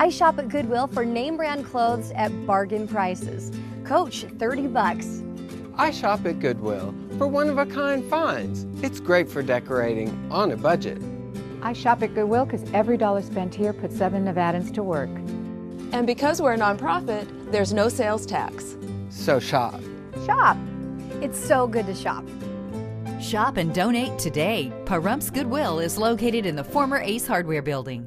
I shop at Goodwill for name brand clothes at bargain prices. Coach, $30. I shop at Goodwill for one-of-a-kind finds. It's great for decorating on a budget. I shop at Goodwill because every dollar spent here puts 7 Nevadans to work. And because we're a nonprofit, there's no sales tax. So shop. Shop. It's so good to shop. Shop and donate today. Pahrumps Goodwill is located in the former Ace Hardware building.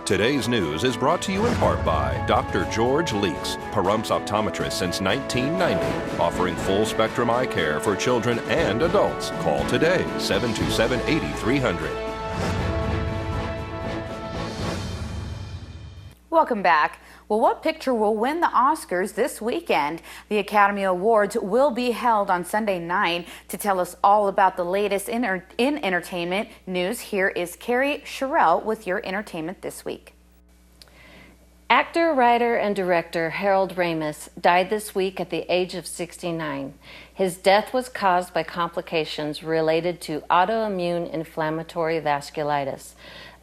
Today's news is brought to you in part by Dr. George Leeks, Pahrumps optometrist since 1990, offering full-spectrum eye care for children and adults. Call today, 727-8300. Welcome back. Well, what picture will win the Oscars this weekend? The Academy Awards will be held on Sunday night. To tell us all about the latest in entertainment news, here is Carrie Sherrill with your entertainment this week. Actor, writer, and director Harold Ramis died this week at the age of 69. His death was caused by complications related to autoimmune inflammatory vasculitis,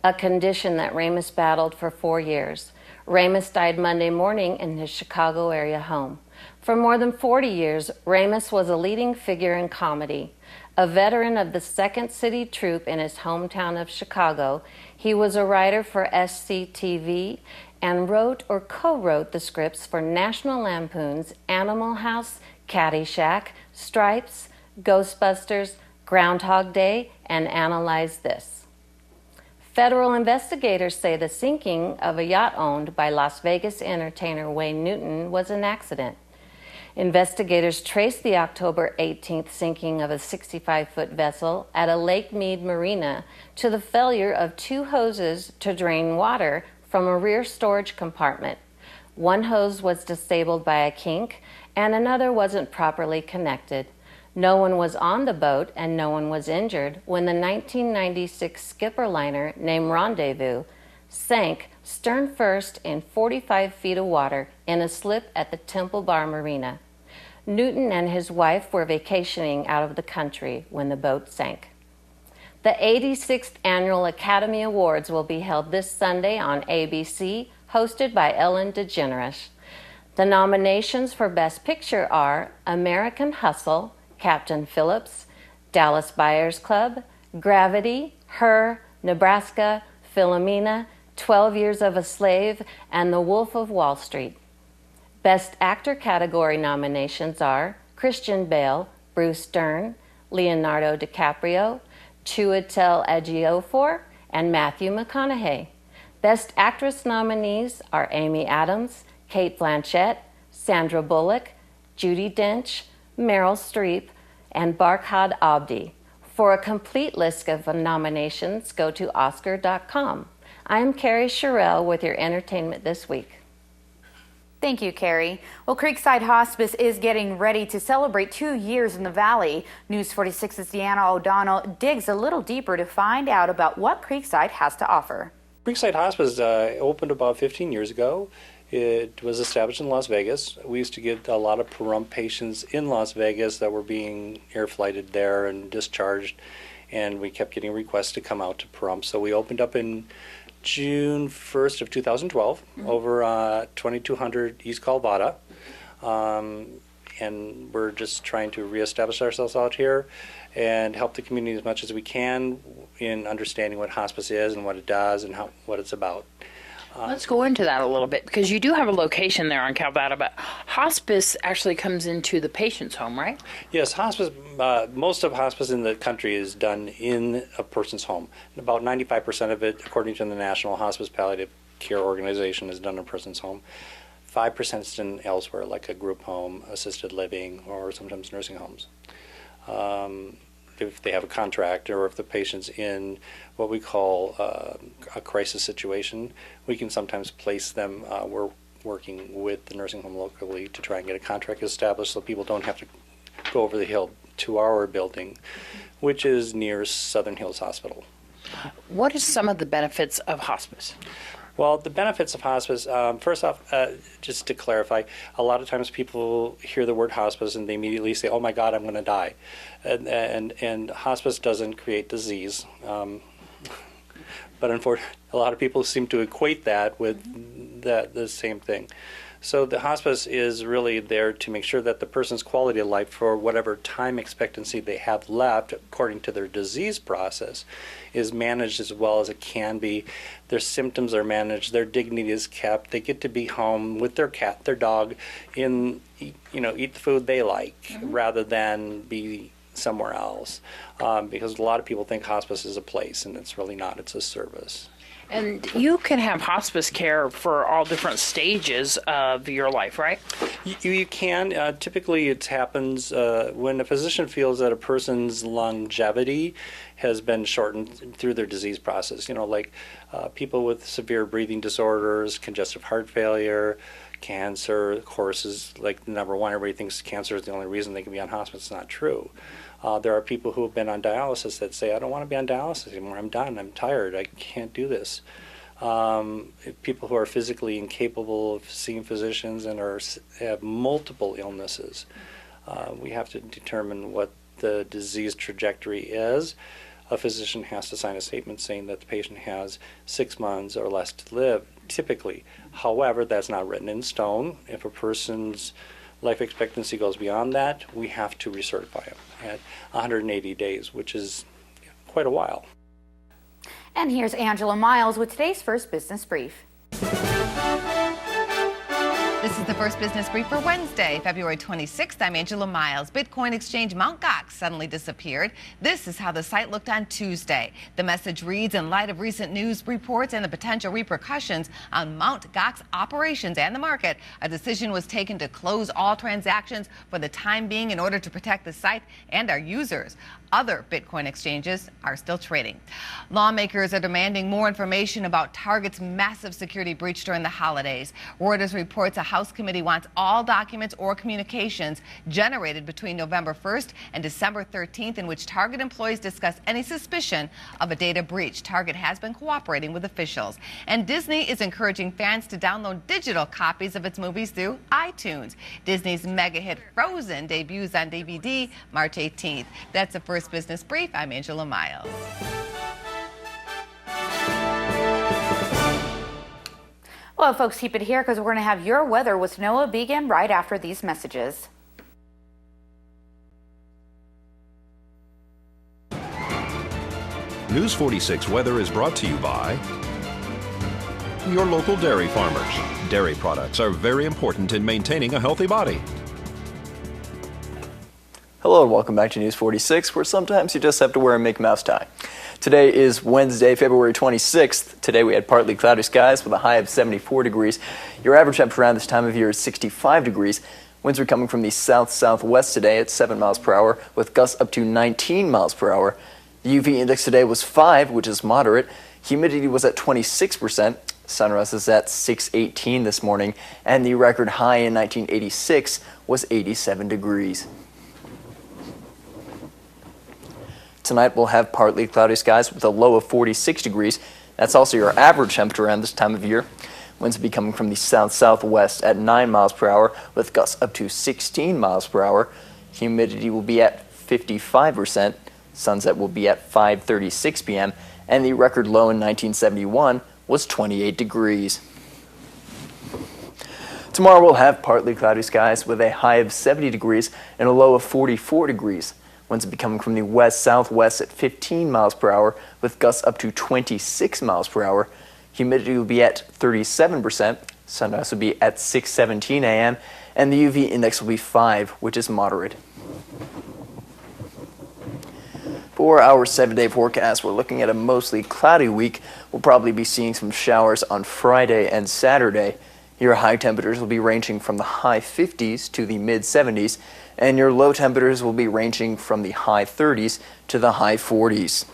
a condition that Ramis battled for 4 years. Ramis died Monday morning in his Chicago area home. For more than 40 years, Ramis was a leading figure in comedy. A veteran of the Second City Troupe in his hometown of Chicago, he was a writer for SCTV and wrote or co-wrote the scripts for National Lampoon's Animal House, Caddyshack, Stripes, Ghostbusters, Groundhog Day, and Analyze This. Federal investigators say the sinking of a yacht owned by Las Vegas entertainer Wayne Newton was an accident. Investigators traced the October 18th sinking of a 65-foot vessel at a Lake Mead marina to the failure of 2 hoses to drain water from a rear storage compartment. One hose was disabled by a kink, and another wasn't properly connected. No one was on the boat and no one was injured when the 1996 skipper liner named Rendezvous sank stern first in 45 feet of water in a slip at the Temple Bar Marina. Newton and his wife were vacationing out of the country when the boat sank. The 86th Annual Academy Awards will be held this Sunday on ABC, hosted by Ellen DeGeneres. The nominations for Best Picture are American Hustle, Captain Phillips, Dallas Buyers Club, Gravity, Her, Nebraska, Philomena, 12 Years of a Slave, and The Wolf of Wall Street. Best Actor category nominations are Christian Bale, Bruce Dern, Leonardo DiCaprio, Chiwetel Ejiofor, and Matthew McConaughey. Best Actress nominees are Amy Adams, Cate Blanchett, Sandra Bullock, Judi Dench, Meryl Streep, and Barkhad Abdi. For a complete list of nominations, go to Oscar.com. I'm Carrie Sherrill with your entertainment this week. Thank you, Carrie. Well, Creekside Hospice is getting ready to celebrate 2 years in the Valley. News 46's Deanna O'Donnell digs a little deeper to find out about what Creekside has to offer. Creekside Hospice opened about 15 years ago. It was established in Las Vegas. We used to get a lot of Pahrump patients in Las Vegas that were being air flighted there and discharged, and we kept getting requests to come out to Pahrump. So we opened up in June 1st of 2012 over 2200 East Calvada, and we're just trying to reestablish ourselves out here and help the community as much as we can in understanding what hospice is and what it does and what it's about. Let's go into that a little bit, because you do have a location there on Calvada, but hospice actually comes into the patient's home, right? Yes, hospice. Most of hospice in the country is done in a person's home. About 95% of it, according to the National Hospice Palliative Care Organization, is done in a person's home. 5% is done elsewhere, like a group home, assisted living, or sometimes nursing homes. If they have a contract, or if the patient's in what we call a crisis situation, we can sometimes place them. We're working with the nursing home locally to try and get a contract established so people don't have to go over the hill to our building, which is near Southern Hills Hospital. What are some of the benefits of hospice? Well, the benefits of hospice, first off, just to clarify, a lot of times people hear the word hospice and they immediately say, oh my God, I'm going to die. And hospice doesn't create disease. but unfortunately, a lot of people seem to equate that with the same thing. So the hospice is really there to make sure that the person's quality of life for whatever time expectancy they have left according to their disease process is managed as well as it can be. Their symptoms are managed, their dignity is kept, they get to be home with their cat, their dog, eat the food they like rather than be somewhere else. Because a lot of people think hospice is a place, and it's really not, it's a service. And you can have hospice care for all different stages of your life, right? You can. Typically, it happens when a physician feels that a person's longevity has been shortened through their disease process. Like people with severe breathing disorders, congestive heart failure, cancer, of course, is like the number one. Everybody thinks cancer is the only reason they can be on hospice. It's not true. There are people who have been on dialysis that say, I don't want to be on dialysis anymore. I'm done. I'm tired. I can't do this. People who are physically incapable of seeing physicians and have multiple illnesses. We have to determine what the disease trajectory is. A physician has to sign a statement saying that the patient has 6 months or less to live, typically. However, that's not written in stone. If a person's life expectancy goes beyond that, we have to recertify them at 180 days, which is quite a while. And here's Angela Miles with today's First Business Brief. This is the First Business Brief for Wednesday, February 26th. I'm Angela Miles. Bitcoin exchange Mt. Gox suddenly disappeared. This is how the site looked on Tuesday. The message reads, in light of recent news reports and the potential repercussions on Mt. Gox operations and the market, a decision was taken to close all transactions for the time being in order to protect the site and our users. Other Bitcoin exchanges are still trading. Lawmakers are demanding more information about Target's massive security breach during the holidays. Reuters reports a House committee wants all documents or communications generated between November 1st and December 13th in which Target employees discuss any suspicion of a data breach. Target has been cooperating with officials. And Disney is encouraging fans to download digital copies of its movies through iTunes. Disney's mega hit Frozen debuts on DVD March 18th. That's the First Business Brief. I'm Angela Miles. Well, folks, keep it here because we're going to have your weather with Noah Began right after these messages. News 46 weather is brought to you by your local dairy farmers. Dairy products are very important in maintaining a healthy body. Hello and welcome back to News 46, where sometimes you just have to wear a Mickey Mouse tie. Today is Wednesday, February 26th. Today we had partly cloudy skies with a high of 74 degrees. Your average temperature around this time of year is 65 degrees. Winds are coming from the south-southwest today at 7 miles per hour, with gusts up to 19 miles per hour. The UV index today was 5, which is moderate. Humidity was at 26%. Sunrise is at 6:18 this morning, and the record high in 1986 was 87 degrees. Tonight we'll have partly cloudy skies with a low of 46 degrees. That's also your average temperature around this time of year. Winds will be coming from the south-southwest at 9 miles per hour with gusts up to 16 miles per hour. Humidity will be at 55%. Sunset will be at 5:36 p.m. and the record low in 1971 was 28 degrees. Tomorrow we'll have partly cloudy skies with a high of 70 degrees and a low of 44 degrees. Winds will be coming from the west-southwest at 15 miles per hour with gusts up to 26 miles per hour. Humidity will be at 37%. Sunrise will be at 6:17 a.m. and the UV index will be 5, which is moderate. For our 7-day forecast, we're looking at a mostly cloudy week. We'll probably be seeing some showers on Friday and Saturday. Your high temperatures will be ranging from the high 50s to the mid 70s, and your low temperatures will be ranging from the high 30s to the high 40s.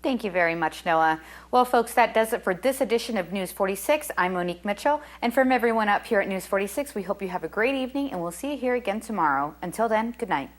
Thank you very much, Noah. Well, folks, that does it for this edition of News 46. I'm Monique Mitchell, and from everyone up here at News 46, we hope you have a great evening, and we'll see you here again tomorrow. Until then, good night.